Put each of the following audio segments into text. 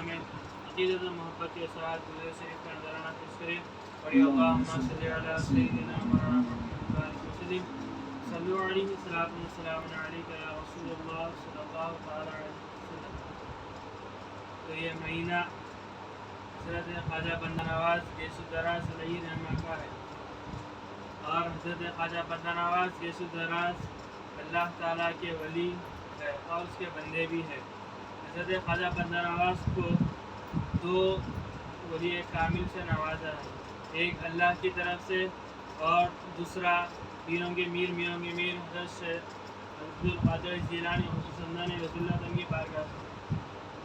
में अकीदत मोहब्बत के साथ गुज़र शरीफ का नजराना पेश करें। और अल्लाहुम्मा सल्लि अला सय्यिदिना मुहम्मद वसल्लिम सल्लु अलैहि सलातु व सलामुन अलैका या रसूलल्लाह सल्लल्लाहु तआला अलैहि वसल्लम। तो ये महीना हज़रत ख्वाजा बंदा नवाज़ गेसुदराज अलैहि रहमा का है और हज़रत ख्वाजा बंदा नवाज़ गेसुदराज अल्लाह ताला के वली है और उसके बंदे भी हैं। हज़रत ख्वाजा बंदा नवाज़ को दो वली कामिल से नवाजा है, एक अल्लाह की तरफ से और दूसरा पीरों के मीर मीरों के मीर हज़रत अब्दुल कादिर जिलानी हुसैन रज़ियल्लाहु अन्हु की बारगाह से।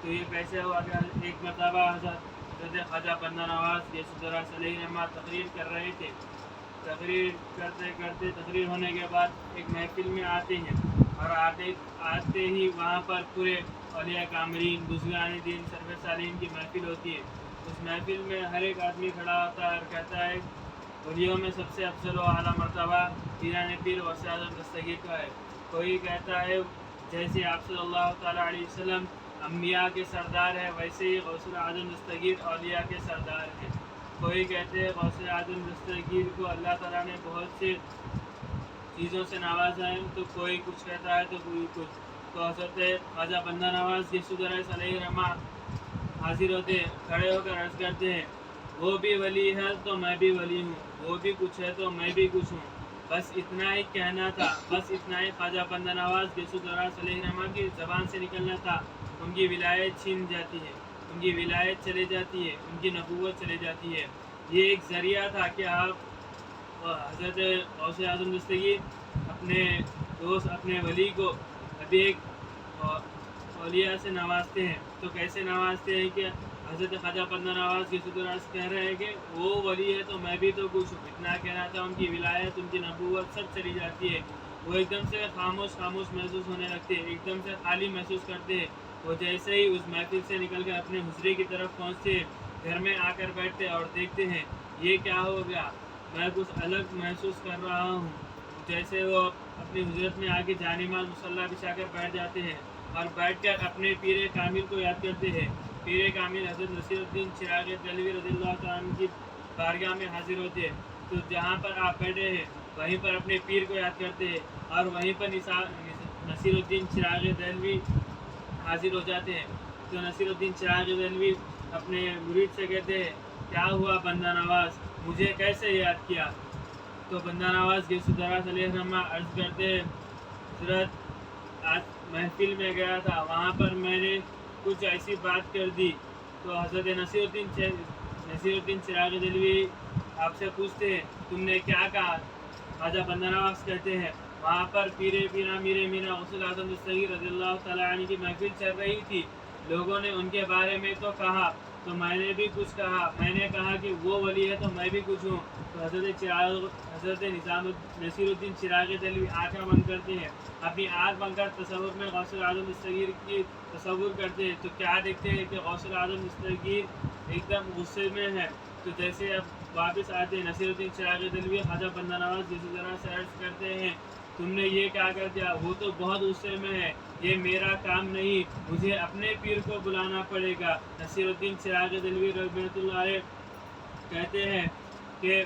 तो ये कैसे हुआ कि एक मरतबा हज़रत ख्वाजा बंदा नवाज़ गेसुदराज अलैहि रहमा तकरीर कर रहे थे। तकरीर करते करते तकरीर होने के बाद एक महफिल में आते हैं और आते ही वहाँ पर पूरे औलिया कामरीन बुज़ुर्गान दीन सरवर सालीन की महफिल होती है। उस महफिल में हर एक आदमी खड़ा होता है और कहता है वलियों में सबसे अफजल व आला मरतबा पीरान पीर गौसे आज़म दस्तगीर का है। कोई कहता है जैसे आप सल्लल्लाहु तआला अलैहि वसल्लम अम्बिया के सरदार है वैसे ही गौसे आज़म दस्तगीर औलिया के सरदार हैं। कोई कहते हैं गौसे आज़म दस्तगीर को अल्लाह ताला ने बहुत से चीज़ों से नवाजा है, तो कोई कुछ कहता है तो कोई कुछ। तो हज़रत ख्वाजा बंदा नवाज़ गेसुदराज अलैहि रहमा हाजिर होते हैं, खड़े होकर अर्ज़ करते हैं वो भी वली है तो मैं भी वली हूँ, वो भी कुछ है तो मैं भी कुछ हूँ। बस इतना ही कहना था, बस इतना ही ख्वाजा बंदा नवाज़ गेसुदराज अलैहि रहमा की ज़बान से निकलना था। उनकी विलायत छीन जाती है, उनकी विलायत चले जाती है, उनकी नबूवत चले जाती है। ये एक ज़रिया था कि आप हज़रत गौसे आज़म दस्तगीर अपने दोस्त अपने वली को अभी एक औलिया से नवाजते हैं। तो कैसे नवाजते हैं कि हज़रत ख्वाजा बंदा नवाज़ गेसुदराज कह रहे हैं कि वो वली है तो मैं भी तो कुछ हूँ। इतना कहना था, उनकी विलायत उनकी नबूवत सब चली जाती है। वो एकदम से खामोश महसूस होने लगते हैं, एकदम से खाली महसूस करते हैं। वो जैसे ही उस महफिल से निकल कर अपने हुजरे की तरफ पहुँचते, घर में आकर बैठते और देखते हैं ये क्या हो गया, मैं कुछ अलग महसूस कर रहा हूँ। जैसे वो अपनी हुजरत में आके जानिमाज़ मुसल्ला बिछा कर बैठ जाते हैं और बैठकर अपने पीर कामिल को याद करते हैं। पीर कामिल हज़रत नसीरुद्दीन चिराग़ देहलवी रज़ियल्लाहु तआला अन्हु की बारगाह में हाजिर होते हैं। तो जहाँ पर आप बैठे हैं वहीं पर अपने पीर को याद करते हैं और वहीं पर नसीरुद्दीन चिराग़ देहलवी हाजिर हो जाते हैं। तो नसीरुद्दीन चिराग़ देहलवी अपने मुरीद से कहते हैं क्या हुआ बंदा नवाज़, मुझे कैसे याद किया। तो बंदा नवाज़ गेसुदराज अलैहि रहमा अर्ज़ करते हैं हज़रत आज महफिल में गया था, वहाँ पर मैंने कुछ ऐसी बात कर दी। तो हज़रत नसीरुद्दीन चिराग़ देहलवी आपसे पूछते हैं तुमने क्या कहा। ख्वाजा बंदा नवाज़ कहते हैं वहाँ पर पीरा मीरे मीरा गौसुल आज़म दस्तगीर रज़ियल्लाहु तआला अन्हु की महफिल चल रही थी। लोगों ने उनके बारे में तो कहा तो मैंने भी कुछ कहा, मैंने कहा कि वो वली है तो मैं भी कुछ हूँ। तो हज़रत नसीरुद्दीन चिराग़ देहलवी आँखें बंद करते हैं, अपनी आँख बंद कर तसव्वुर में गौसुल आज़म दस्तगीर की तसव्वुर करते हैं। तो क्या देखते हैं कि गौसुल आज़म दस्तगीर एकदम गुस्से में है। तो जैसे अब वापस आते हैं नसीरुद्दीन चिराग़ देहलवी ख्वाजा बंदा नवाज़ गेसुदराज से अर्ज़ करते हैं तुमने ये क्या कर दिया, वो तो बहुत गुस्से में है, ये मेरा काम नहीं, मुझे अपने पीर को बुलाना पड़ेगा। नसीरुद्दीन चिराग़ देहलवी रहमतुल्लाह अलैह कहते हैं कि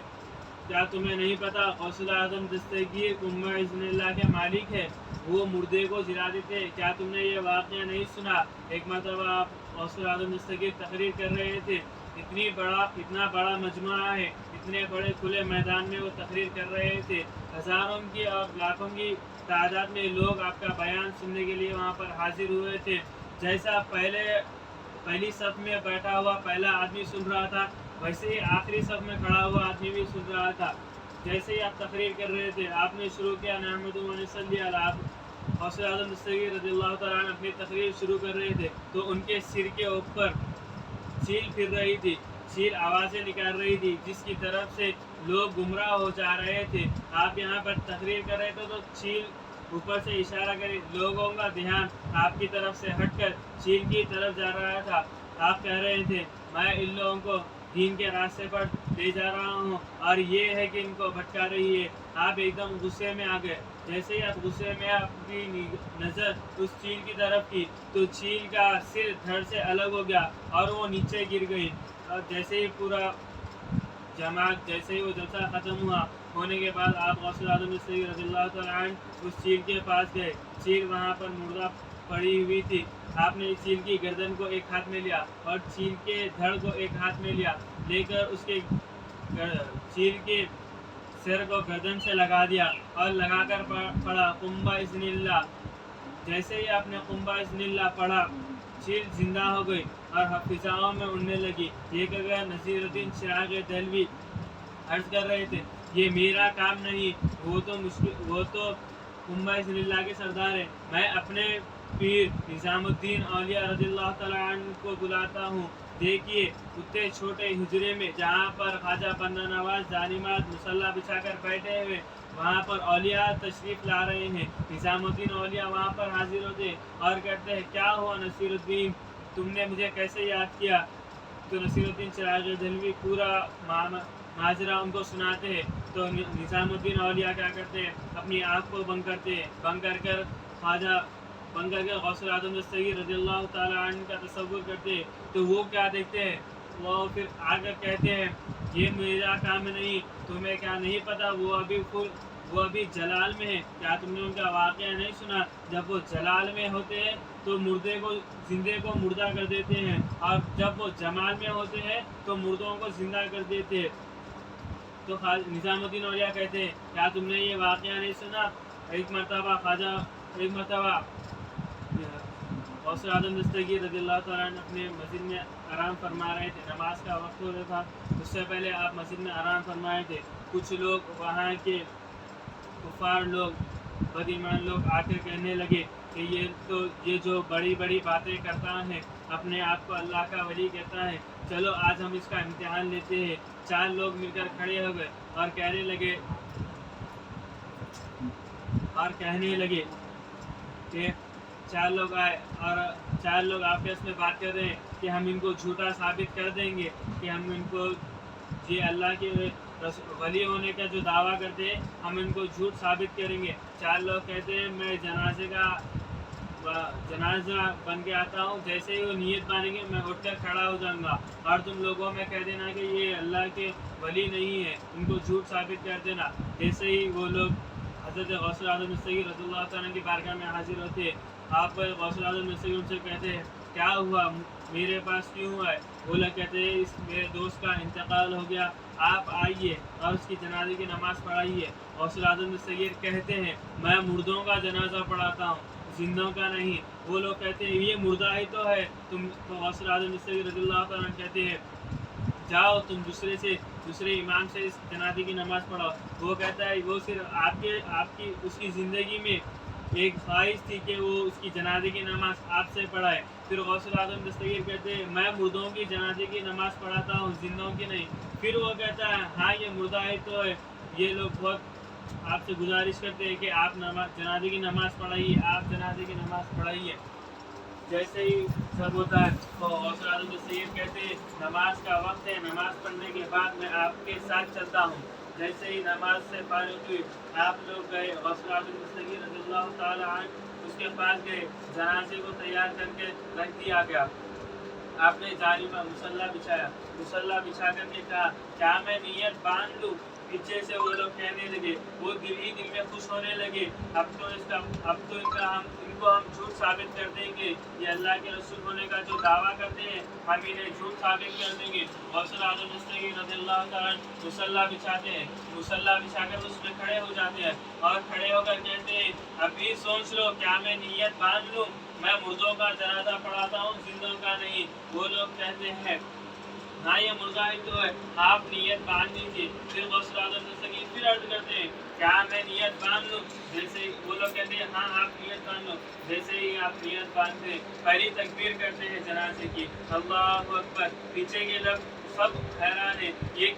क्या तुम्हें नहीं पता गौसुल आज़म दस्तगीर उम्मा इज़्निल्लाह के मालिक है, वो मुर्दे को जिला देते हैं। क्या तुमने ये वाक़या नहीं सुना, एक मरतबा आप गौसुल आज़म दस्तगीर तकरीर कर रहे थे, इतना बड़ा मजमा है, इतने बड़े खुले मैदान में वो तकरीर कर रहे थे, हज़ारों की और लाखों की तादाद में लोग आपका बयान सुनने के लिए वहाँ पर हाजिर हुए थे। जैसा पहली सफ़ में बैठा हुआ पहला आदमी सुन रहा था वैसे ही आखिरी सफ़ में खड़ा हुआ आदमी भी सुन रहा था। जैसे ही आप तकरीर कर रहे थे आपने शुरू किया नहमदुहु व नसल्ली अला, आप गौसे आज़म दस्तगीर रज़ियल्लाहु तआला अन्हु अपनी तकरीर शुरू कर रहे थे तो उनके सिर के ऊपर चील फिर रही थी, चील आवाज़ें निकाल रही थी जिसकी तरफ से लोग गुमराह हो जा रहे थे। आप यहाँ पर तकरीर कर रहे थे तो चील ऊपर से इशारा करे, लोगों का ध्यान आपकी तरफ से हटकर चील की तरफ जा रहा था। आप कह रहे थे मैं इन लोगों को दीन के रास्ते पर ले जा रहा हूँ और ये है कि इनको भटका रही है। آپ ایک دم غصے میں آ گئے. جیسے ہی آپ غصے میں اپنی نظر اس چیل کی طرف کی تو چیل کا سر دھڑ سے الگ ہو گیا اور وہ نیچے گر گئی. اور جیسے ہی پورا جماعت جیسے ہی وہ جلسہ ختم ہوا ہونے کے بعد آپ غوث اعظم رضی اللہ تعالیٰ عنہ اس چیل کے پاس گئے. چیل وہاں پر مردہ پڑی ہوئی تھی. آپ نے چیل کی گردن کو ایک ہاتھ میں لیا اور چیل کے دھڑ کو ایک ہاتھ میں لیا, لے کر اس کے چیل کے سر کو گردن سے لگا دیا اور لگا کر پڑھا قم بإذن اللہ. جیسے ہی آپ نے قم بإذن اللہ پڑھا چیل زندہ ہو گئی اور فضاؤں میں اڑنے لگی. یہ کہ اگر نصیر الدین چراغ دہلوی عرض کر رہے تھے یہ میرا کام نہیں, وہ تو قم بإذن اللہ کے سردار ہے. میں اپنے پیر نظام الدین اولیاء رضی اللہ تعالیٰ عنہ کو بلاتا ہوں. دیکھیے اتنے چھوٹے حجرے میں جہاں پر خواجہ بندہ نواز ظالمات مسلح بچھا کر بیٹھے ہوئے وہاں پر اولیاء تشریف لا رہے ہیں. نظام الدین اولیاء وہاں پر حاضر ہوتے اور کہتے ہیں کیا ہوا نصیر الدین, تم نے مجھے کیسے یاد کیا؟ تو نصیر الدین چراغ دہلوی پورا ماجرا ان کو سناتے ہیں. تو نظام الدین اولیاء کیا کرتے ہیں اپنی آنکھ کو بند کرتے ہیں, بند کر کے غوث اعظم دستگیر رضی اللہ تعالیٰ عنہ کا تصور کرتے ہیں. تو وہ کیا دیکھتے ہیں, وہ پھر آ کر کہتے ہیں یہ میرا کام نہیں, تمہیں کیا نہیں پتا وہ ابھی جلال میں ہے. کیا تم نے ان کا واقعہ نہیں سنا؟ جب وہ جلال میں ہوتے ہیں تو زندے کو مردہ کر دیتے ہیں, اور جب وہ جمال میں ہوتے ہیں تو مردوں کو زندہ کر دیتے ہیں. تو نظام الدین اولیاء کہتے ہیں کیا تم نے یہ واقعہ نہیں سنا؟ ایک مرتبہ غوث اعظم دستگیر رضی اللہ تعالیٰ عنہ اپنے مسجد میں آرام فرما رہے تھے. نماز کا وقت ہو رہا تھا. اس سے پہلے آپ مسجد میں آرام فرمائے تھے. کچھ لوگ وہاں کے کفار لوگ بد ایمان لوگ آ کر کہنے لگے کہ یہ جو بڑی بڑی باتیں کرتا ہے اپنے آپ کو اللہ کا ولی کہتا ہے, چلو آج ہم اس کا امتحان لیتے ہیں. 4 لوگ مل کر کھڑے ہو گئے اور کہنے لگے کہ 4 لوگ آئے اور 4 لوگ آپس میں بات کر رہے ہیں کہ ہم ان کو جھوٹا ثابت کر دیں گے, کہ ہم ان کو یہ اللہ کے ولی ہونے کا جو دعویٰ کرتے ہیں ہم ان کو جھوٹ ثابت کریں گے. 4 لوگ کہتے ہیں میں جنازہ بن کے آتا ہوں, جیسے ہی وہ نیت باندھیں گے میں اٹھ کر کھڑا ہو جاؤں گا, اور تم لوگوں میں کہہ دینا کہ یہ اللہ کے ولی نہیں ہے, ان کو جھوٹ ثابت کر دینا. جیسے ہی وہ لوگ حضرت غوث اعظم دستگیر رضی اللہ تعالیٰ کی بارگاہ میں حاضر ہوتے, آپ غوث اعظم دستگیر ان سے کہتے ہیں کیا ہوا, میرے پاس کیوں آئے؟ وہ لوگ کہتے ہیں اس میرے دوست کا انتقال ہو گیا, آپ آئیے اور اس کی جنازے کی نماز پڑھائیے. غوث اعظم دستگیر کہتے ہیں میں مردوں کا جنازہ پڑھاتا ہوں, زندوں کا نہیں. وہ لوگ کہتے ہیں یہ مردہ ہی تو ہے. تو غوث اعظم دستگیر رضی اللہ تعالیٰ کہتے ہیں جاؤ تم دوسرے امام سے اس جنازے کی نماز پڑھاؤ. وہ کہتا ہے وہ صرف آپ کی اس کی زندگی میں ایک خواہش تھی کہ وہ اس کی جنازے کی نماز آپ سے پڑھائے. پھر غوث اعظم دستگیر کہتے ہیں میں مردوں کی جنازے کی نماز پڑھاتا ہوں, زندوں کی نہیں. پھر وہ کہتا ہے ہاں یہ مردہ ہی تو ہے. یہ لوگ بہت آپ سے گزارش کرتے ہیں کہ آپ جنازے کی نماز پڑھائیے, آپ جنازے کی نماز پڑھائیے. جیسے ہی سب ہوتا ہے تو غوث اعظم دستگیر کہتے ہیں نماز کا وقت ہے, نماز پڑھنے کے بعد میں آپ کے ساتھ چلتا ہوں. جیسے ہی نماز سے فارغ ہوئی آپ لوگ گئے, غوث اعظم دستگیر رضی اللہ تعالیٰ عنہ اس کے پاس گئے, جنازے کو تیار کر کے رکھ دیا گیا. آپ نے جانب مسلح بچھا کر کے کہا کیا میں نیت باندھ لوں؟ پیچھے سے وہ لوگ کہنے لگے, وہ دل ہی دل میں خوش ہونے لگے, اب تو ان کو ہم جھوٹ ثابت کر دیں گے, یہ اللہ کے رسول ہونے کا جو دعویٰ کرتے ہیں ہم انہیں جھوٹ ثابت کر دیں گے. غوث اعظم دستگیر رضی اللہ تعالیٰ مسلح بچھاتے ہیں, مسلح بچھا کر اس میں کھڑے ہو جاتے ہیں اور کھڑے ہو کر کہتے ہیں ابھی سوچ لو کیا میں نیت باندھ لوں؟ میں مردوں کا جنازہ پڑھاتا ہوں, زندوں کا نہیں. وہ لوگ کہتے ہیں ہاں یہ مردہ ہی تو ہے, آپ نیت باندھ لیجیے. پھر غوث اعظم دستگیر پھر عرض کرتے ہیں کیا میں نیت باندھ لوں؟ جیسے ہی وہ لوگ کہتے ہیں ہاں آپ نیت باندھ لو. جیسے ہی آپ نیت باندھتے ہیں پہلی تکبیر کرتے ہیں جنازے کی, اللہ اکبر. پیچھے کے لوگ سب حیران ہیں یہ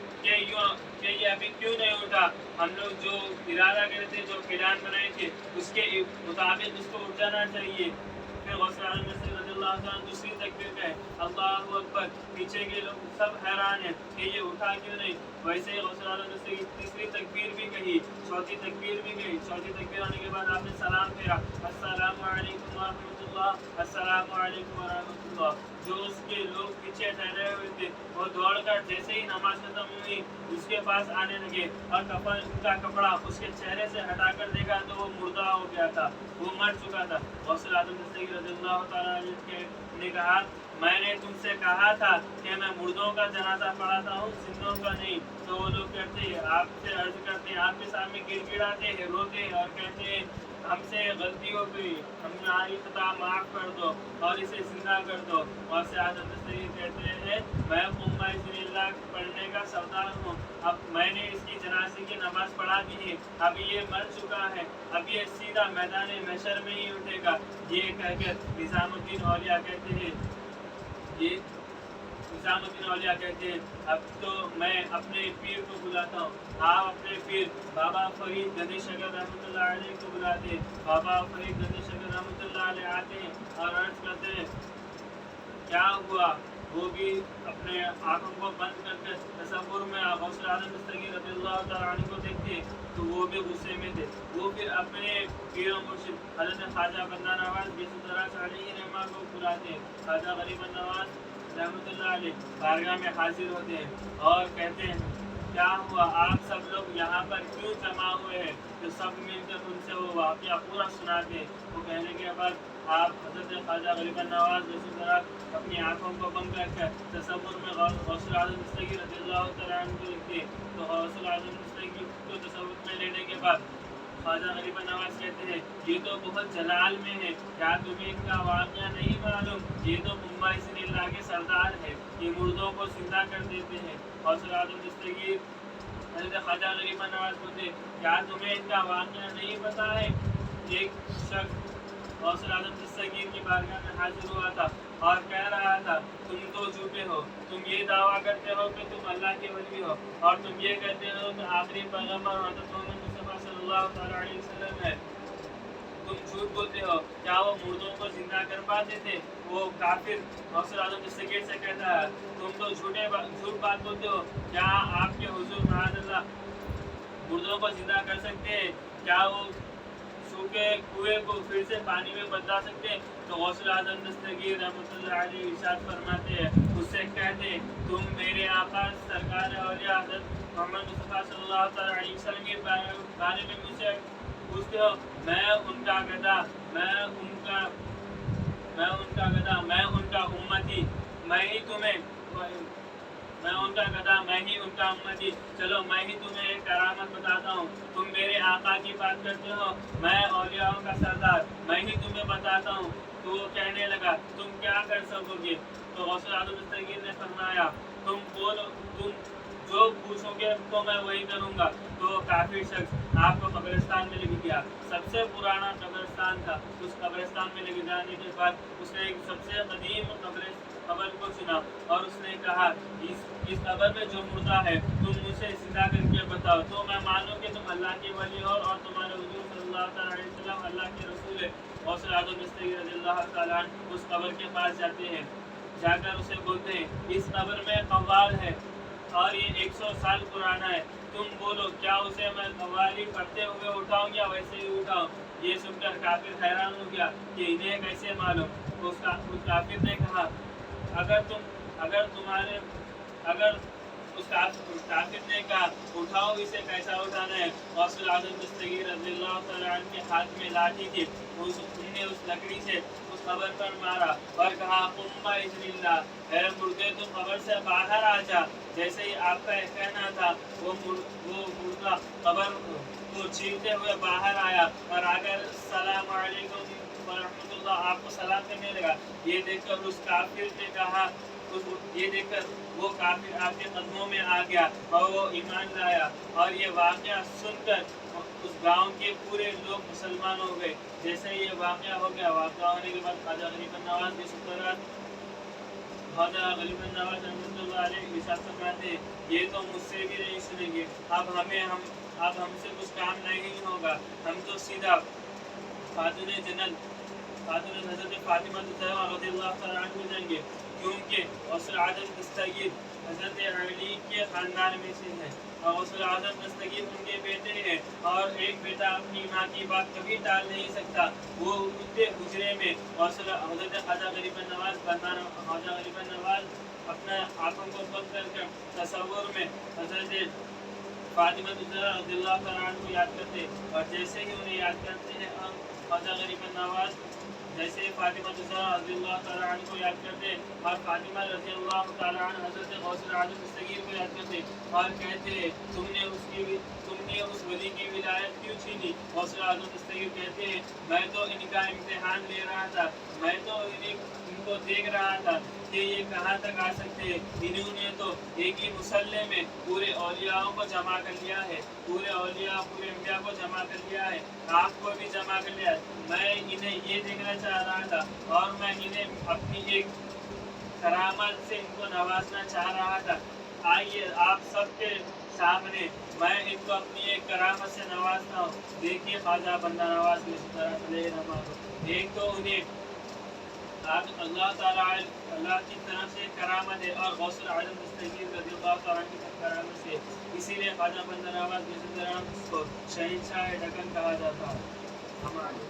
ابھی کیوں نہیں اٹھا؟ ہم لوگ جو ارادہ کرے تھے, جو پلان بنائے تھے اس کے مطابق اس کو اٹھ جانا چاہیے. پھر غوث اعظم رضی रज़ियल्लाहु ताला दूसरी तकबीर कहे, अल्लाहु अकबर, पीछे के लोग सब हैरान हैं कि ये उठा क्यों नहीं। वैसे ही गौस आज़म ने तीसरी तकबीर भी कही, चौथी तकबीर भी कही। चौथी तकबीर होने के बाद आपने सलाम फेरा, अस्सलामु अलैकुम व रहमतुल्लाह, अस्सलामु अलैकुम व रहमतुल्लाह। जो उसके लोग पीछे ठहरे हुए थे वो दौड़कर जैसे ही नमाज खत्म हुई उसके पास आने लगे और कफन का कपड़ा उसके चेहरे से हटाकर देखा तो वो मुर्दा हो गया था, वो मर चुका था। गौस आज़म दस्तगीर रज़ियल्लाहु ताला अन्हु ने कहा, मैंने तुमसे कहा था कि मैं मुर्दों का जनाजा पढ़ाता हूँ, जिंदों का नहीं। तो वो लोग कहते हैं, आपसे अर्ज करते हैं, आपके सामने गिड़गिड़ाते हैं, रोते हैं और कहते हैं हमसे गलती हो गई, हमारी खता माफ़ कर दो और इसे जिंदा कर दो। और से आज़म दस्तगीर कहते हैं, मैं उम्मा इज़्निल्लाह पढ़ने का सरदार हूँ, अब मैंने इसकी जनाजे की नमाज पढ़ा दी है, अब ये मर चुका है, अब ये सीधा मैदान महशर में ही उठेगा। ये कहकर निज़ामुद्दीन औलिया कहते हैं, ये निज़ामुद्दीन औलिया कहते हैं, अब तो मैं अपने पीर को बुलाता हूँ। आप अपने पीर बाबा फरीद गणेश अगर रहमतुल्लाह अलैह को बुलाते हैं। बाबा फरीद गणेश अगर रहमतुल्लाह अलैह आते हैं और अर्ज करते हैं, क्या हुआ। वो भी अपने आँखों को बंद करके तसव्वुर में गौस आज़म दस्तगीर रज़ियल्लाहु ताला अन्हु को देखते तो वो भी गुस्से में थे। वो फिर अपने पीर और मुर्शिद हज़रत ख्वाजा बंदा नवाज़ बेसुदराज अलैहि रहमा को बुलाते हैं। ख्वाजा गरीब नवाज़ रहमतुल्लाह अलैह बारगाह में हाजिर होते हैं और कहते हैं, क्या हुआ, आप सब लोग यहाँ पर क्यों जमा हुए हैं। तो सब मिलकर उनसे वो वाक़या पूरा सुनाते। वो कहने के बाद आप हज़रत ख्वाजा गरीब नवाज़ बेसुदराज अपनी आँखों को बंद करके तसव्वुर में गौस आज़म दस्तगीर रज़ियल्लाहु ताला अन्हु को देखते। तो गौस आज़म दस्तगीर को तसव्वुर में लेने के बाद ख्वाजा गरीब नवाज़ कहते हैं, ये तो बहुत जलाल में है, क्या तुम्हें इनका वाक़या नहीं मालूम। ये तो उम्मा इज़्निल्लाह के सरदार है, ये मुर्दों को जिंदा कर देते हैं। गौस आज़म दस्तगीर हज़रत ख्वाजा गरीब नवाज़ बोलते, क्या तुम्हें इनका वाक़या नहीं पता है। एक शख्स गौस आज़म दस्तगीर की बारगाह में हाजिर हुआ था और कह रहा था, तुम तो झूठे हो, तुम ये दावा करते हो कि तुम अल्लाह के वली हो और तुम ये कहते हो कि आखिरी पैगम्बर हज़रत मोहम्मद मुस्तफ़ा सल्लल्लाहु ताला अलैहि वसल्लम है, तुम झूठ बोलते हो। क्या वो मुर्दों को जिंदा कर पाते थे। वो काफिर गौस आज़म दस्तगीर से कहता है, तुम तो झूठ बात बोलते हो, क्या आपके हुजूर माअज़ल्लाह मुर्दों को जिंदा कर सकते हैं। क्या वो सूखे कुएं को फिर से पानी में बदला सकते हैं। तो गौस आज़म दस्तगीर रहमतुल्लाह अलैह इरशाद फरमाते हैं, उससे कहते, तुम मेरे आका सरकार औलिया हज़रत मोहम्मद मुस्तफ़ा सल्लल्लाहु अलैहि वसल्लम के बारे में मुझसे पूछते हो, मैं उनका गधा, मैं उनका उम्मती, मैं ही उनका उम्मती। चलो मैं ही तुम्हें एक करामत बताता हूँ। तुम मेरे आका की बात करते हो, मैं औलियाओं का सरदार, मैं ही तुम्हें बताता हूँ। तो वो कहने लगा, तुम क्या कर सकोगे। तो गौस आज़म दस्तगीर ने फरमाया, तुम बोलो, तुम जो पूछोगे तो मैं वही करूँगा। तो काफिर शख्स आपको कब्रिस्तान में लेके गया, सबसे पुराना कब्रिस्तान था। उस कब्रिस्तान में लेके जाने के बाद उसने एक सबसे कदीम कब्र को चुना और उसने कहा, इस कब्र में जो मुर्दा है तुम मुझसे जिंदा करके बताओ तो मैं मानूं कि तुम अल्लाह के वली हो और तुम्हारे हुजूर सल्लल्लाहु अलैहि वसल्लम अल्लाह के रसूल है। गौस आज़म दस्तगीर रज़ियल्लाहु ताला अन्हु उस कब्र के पास जाते हैं, जाकर उसे बोलते हैं, इस कब्र में कव्वाल है और ये 100 साल पुराना है, तुम बोलो क्या उसे मैं कव्वाली पढ़ते हुए उठाऊं या वैसे ही उठाऊं। ये सुनकर काफिर हैरान हो गया कि इन्हें कैसे मालूम। उस काफिर ने कहा, उस काफिर ने कहा, उठाओ इसे, कैसा उठाना है। गौस आज़म दस्तगीर रज़ियल्लाहु ताला अन्हु के हाथ में लाठी थी, उन्होंने उस लकड़ी से उस कब्र पर मारा और कहा, उम्मा इज़्निल्लाह, ऐ मुर्दे तुम कब्र से बाहर आ जा। जैसे ही आपका कहना था वो मुर्दा कब्र को चीरते हुए बाहर आया और आकर सलाम अलैकुम व रहमतुल्लाह आपको सलाम करने लगा। ये देखकर उस काफिर ने कहा, ये देखकर वो काफिर आपके कदमों में आ गया और वो ईमान लाया। और ये वाक़या सुनकर उस गांव के पूरे लोग मुसलमान हो गए। जैसे ये वाक़या हो गया, वाक़या होने के बाद ख्वाजा गरीब नवाज़ बेसुदराज रहमतुल्लाह अलैह इरशाद फरमाते, ये तो मुझसे भी नहीं सुनेंगे, अब हमसे कुछ काम नहीं होगा, हम तो सीधा खातून जन्नत खातून हज़रत फातिमा ज़हरा रज़ियल्लाहु तआला अन्हा जाएंगे, क्योंकि गौसुल आज़म दस्तगीर हज़रत अली के ख़ानदान में से है और गौसुल आज़म दस्तगीर उनके बेटे हैं और एक बेटा अपनी माँ की बात कभी टाल नहीं सकता। वो उनके हुजरे में गौसुल हज़रत ख्वाजा गरीबन नवाज़ बंदाना ख्वाजा गरीबन नवाज़ अपने आँखों को बंद करके तसव्वुर में हज़रत फातिमा ज़हरा रज़ियल्लाहु तआला अन्हा को याद करते और जैसे ही उन्हें याद करते हैं हम ख्वाजा गरीबन नवाज़ जैसे फातिमा ज़हरा रज़ियल्लाहु तआला अन्हा को याद करते और फातिमा रज़ियल्लाहु तआला अन्हा हज़रत गौसुल आज़म दस्तगीर को याद करते और कहते तुमने उस वली की विलायत क्यों छीनी। गौसुल आज़म दस्तगीर कहते हैं मैं तो इनका इम्तिहान ले रहा था, मैं तो इनको देख रहा था कि ये कहाँ तक आ सकते हैं। इन्होंने तो एक ही मुसल्ले में पूरे औलियाओं को जमा कर लिया है, पूरे औलिया पूरे अंबिया को जमा कर लिया है, आपको भी जमा कर लिया। मैं इन्हें ये देखना चाह रहा था और मैं इन्हें अपनी एक करामत से इनको नवाजना चाह रहा था। आइए आप सबके सामने मैं इनको अपनी एक करामत से नवाजता हूँ। देखिए ख्वाजा बंदा नवाज की तरह एक तो उन्हें अल्लाह ताला अल्लाह की तरफ से करामत है और गौसुल आज़म दस्तगीर रज़ियल्लाहु तआला अन्हु की करामत से, इसीलिए ख्वाजा बंदा नवाज को शहंशाह दक्कन कहा जाता है। हमारे